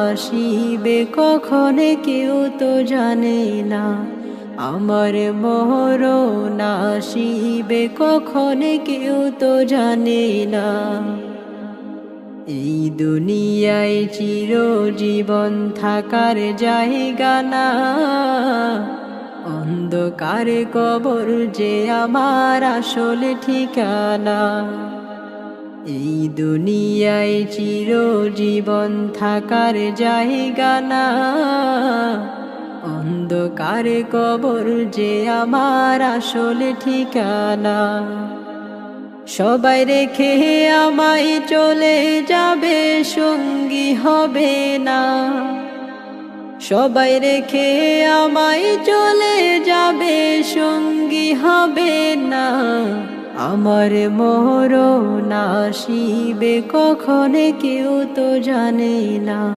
আসিবে কখন কেউ তো জানে না। আমার মরণ আসিবে কখন কেউ তো জানে না। এই দুনিয়ায় চিরজীবন থাকার জায়গা না, অন্ধকারে কবর যে আমার আসল ঠিকানা। এই দুনিয়ায় চিরজীবন থাকার জায়গা না, অন্ধকারে কবর যে আমার আসল ঠিকানা। সবাই রেখে আমায় চলে যাবে, সঙ্গী হবে না। সবাই রেখে আমায় চলে যাবে, সঙ্গী হবে না। আমার মরণ আসিবে কখন কেউ তো জানে না।